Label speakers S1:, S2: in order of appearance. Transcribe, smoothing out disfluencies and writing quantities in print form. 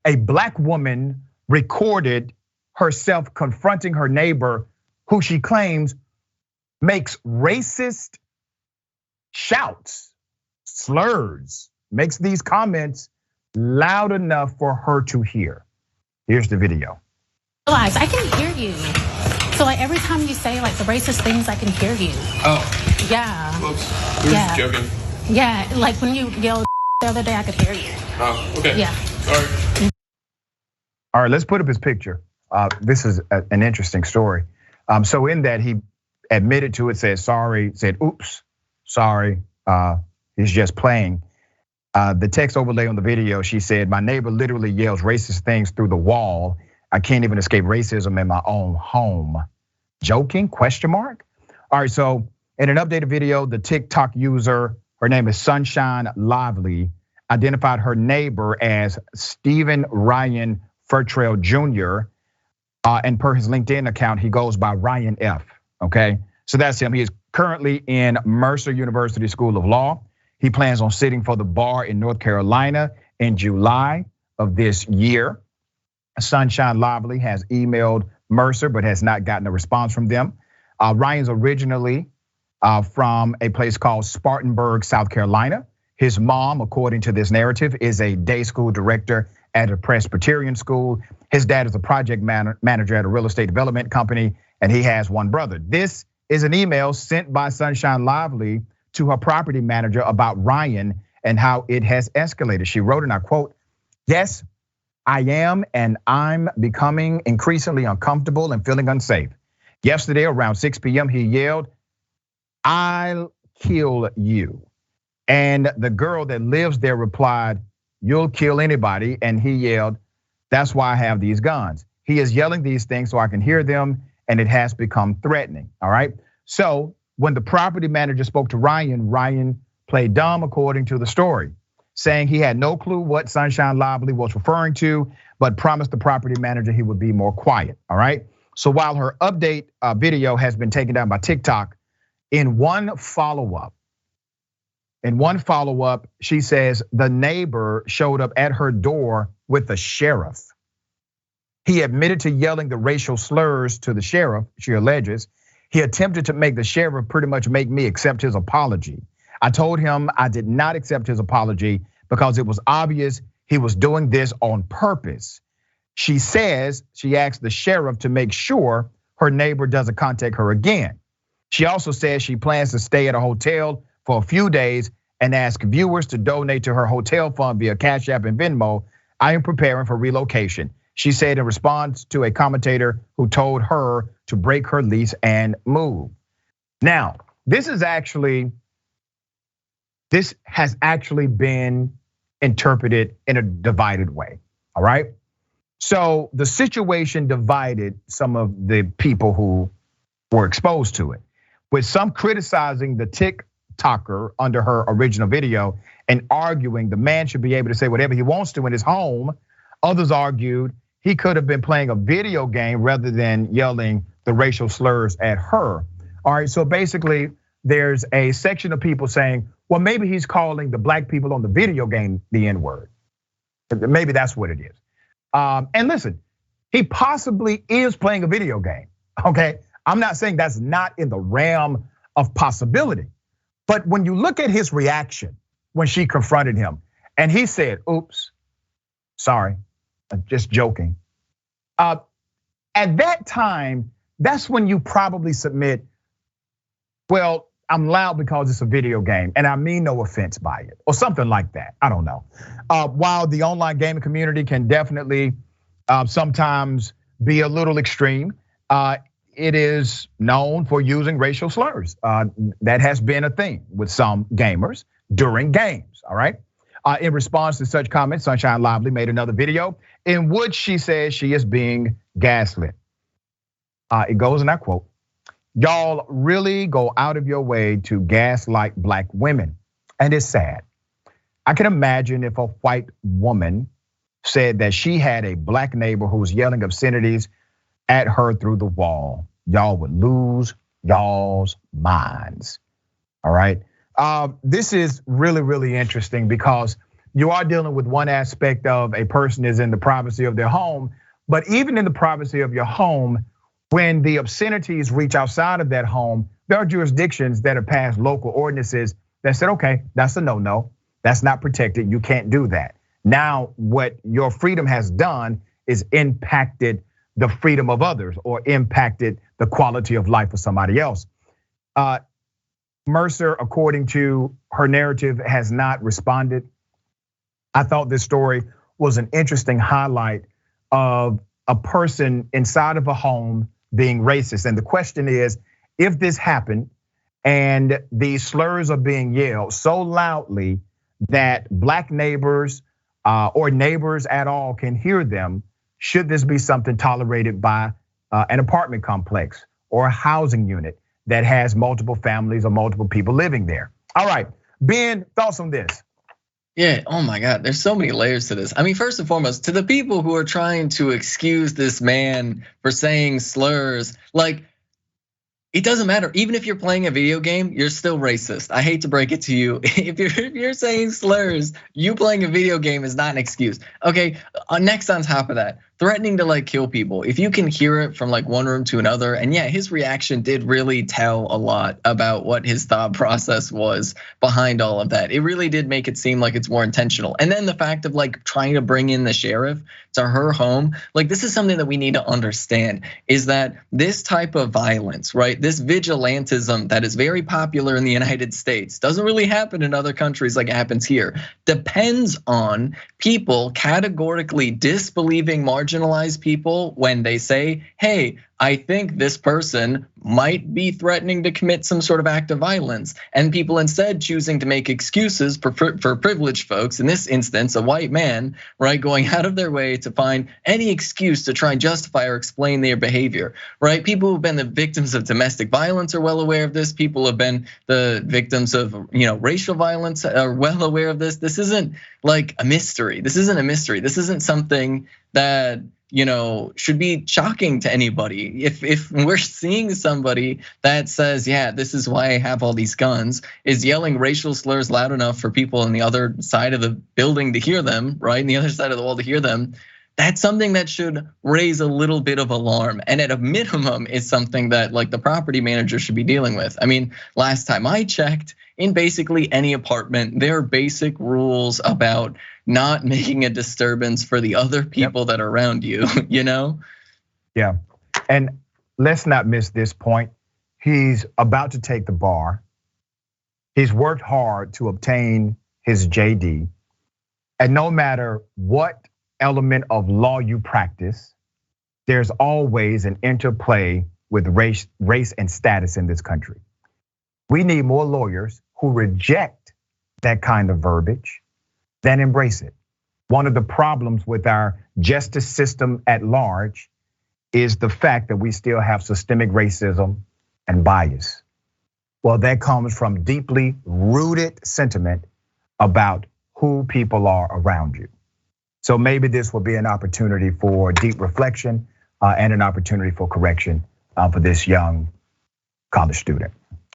S1: a black woman recorded herself confronting her neighbor, who she claims makes racist shouts, slurs, makes these comments loud enough for her to hear. Here's the video.
S2: Realize I can hear you. So like every time you say like the racist things, I can hear you.
S3: Oh.
S2: Yeah.
S3: Whoops. We were just joking.
S2: Yeah, like when you yelled the other day, I could hear you.
S3: Oh, okay.
S2: Yeah.
S3: Sorry.
S1: All right, let's put up his picture. This is an interesting story. So in that, he admitted to it, said sorry, said oops, sorry, he's just playing. The text overlay on the video, she said, my neighbor literally yells racist things through the wall. I can't even escape racism in my own home. Joking, question mark? All right, so in an updated video, the TikTok user, her name is Sunshine Lively, identified her neighbor as Stephen Ryan Furtrail Jr. And per his LinkedIn account, he goes by Ryan F, okay? So that's him. He is currently in Mercer University School of Law. He plans on sitting for the bar in North Carolina in July of this year. Sunshine Lively has emailed Mercer, but has not gotten a response from them. Ryan's originally from a place called Spartanburg, South Carolina. His mom, according to this narrative, is a day school director at a Presbyterian school. His dad is a project manager at a real estate development company, and he has one brother. This is an email sent by Sunshine Lively to her property manager about Ryan and how it has escalated. She wrote, and I quote, yes, I am, and I'm becoming increasingly uncomfortable and feeling unsafe. Yesterday around 6 p.m., he yelled, I'll kill you. And the girl that lives there replied, you'll kill anybody. And he yelled, that's why I have these guns. He is yelling these things so I can hear them, and it has become threatening, all right? So when the property manager spoke to Ryan, Ryan played dumb according to the story, saying he had no clue what Sunshine Lively was referring to, but promised the property manager he would be more quiet, all right? So while her update video has been taken down by TikTok, in one follow-up, she says the neighbor showed up at her door with the sheriff. He admitted to yelling the racial slurs to the sheriff, she alleges. He attempted to make the sheriff pretty much make me accept his apology. I told him I did not accept his apology because it was obvious he was doing this on purpose. She says she asked the sheriff to make sure her neighbor doesn't contact her again. She also says she plans to stay at a hotel for a few days and ask viewers to donate to her hotel fund via Cash App and Venmo. I am preparing for relocation, she said in response to a commentator who told her to break her lease and move. Now, this has actually been interpreted in a divided way, all right? So the situation divided some of the people who were exposed to it, with some criticizing the TikToker under her original video and arguing the man should be able to say whatever he wants to in his home. Others argued he could have been playing a video game rather than yelling the racial slurs at her. All right, so basically there's a section of people saying, well, maybe he's calling the black people on the video game the N-word. Maybe that's what it is. And listen, he possibly is playing a video game, okay? I'm not saying that's not in the realm of possibility. But when you look at his reaction when she confronted him, and he said, oops, sorry, I'm just joking. At that time, that's when you probably submit, well, I'm loud because it's a video game and I mean no offense by it, or something like that, I don't know. While the online gaming community can definitely sometimes be a little extreme, it is known for using racial slurs. That has been a thing with some gamers during games, all right? In response to such comments, Sunshine Lively made another video in which she says she is being gaslit. It goes, and I quote, y'all really go out of your way to gaslight black women, and it's sad. I can imagine if a white woman said that she had a black neighbor who was yelling obscenities at her through the wall, y'all would lose y'all's minds, all right? This is really, really interesting because you are dealing with one aspect of a person is in the privacy of their home, but even in the privacy of your home, when the obscenities reach outside of that home, there are jurisdictions that have passed local ordinances that said, okay, that's a no-no, that's not protected, you can't do that. Now, what your freedom has done is impacted the freedom of others or impacted the quality of life of somebody else. Mercer, according to her narrative, has not responded. I thought this story was an interesting highlight of a person inside of a home being racist. And the question is, if this happened and these slurs are being yelled so loudly that black neighbors or neighbors at all can hear them, should this be something tolerated by an apartment complex or a housing unit that has multiple families or multiple people living there? All right, Ben, thoughts on this?
S4: Yeah, oh my God, there's so many layers to this. I mean, first and foremost, to the people who are trying to excuse this man for saying slurs, like, it doesn't matter. Even if you're playing a video game, you're still racist. I hate to break it to you. If you're saying slurs, you playing a video game is not an excuse. Okay, next on top of that, threatening to like kill people. If you can hear it from like one room to another, and yeah, his reaction did really tell a lot about what his thought process was behind all of that. It really did make it seem like it's more intentional. And then the fact of like trying to bring in the sheriff to her home, like this is something that we need to understand, is that this type of violence, right? This vigilantism that is very popular in the United States, doesn't really happen in other countries like it happens here, depends on people categorically disbelieving marginalized people when they say, hey, I think this person might be threatening to commit some sort of act of violence, and people instead choosing to make excuses for privileged folks, in this instance, a white man, right, going out of their way to find any excuse to try and justify or explain their behavior, right? People who've been the victims of domestic violence are well aware of this. People who've been the victims of racial violence are well aware of this. This isn't like a mystery. This isn't a mystery. This isn't something that should be shocking to anybody. If we're seeing somebody that says, yeah, this is why I have all these guns, is yelling racial slurs loud enough for people on the other side of the building to hear them, right? On the other side of the wall to hear them, that's something that should raise a little bit of alarm. And at a minimum, it's something that like the property manager should be dealing with. I mean, last time I checked, in basically any apartment, there are basic rules about not making a disturbance for the other people that are around you,
S1: Yeah, and let's not miss this point. He's about to take the bar. He's worked hard to obtain his JD. And no matter what element of law you practice, there's always an interplay with race and status in this country. We need more lawyers who reject that kind of verbiage than embrace it. One of the problems with our justice system at large is the fact that we still have systemic racism and bias. Well, that comes from deeply rooted sentiment about who people are around you. So maybe this will be an opportunity for deep reflection and an opportunity for correction for this young college student.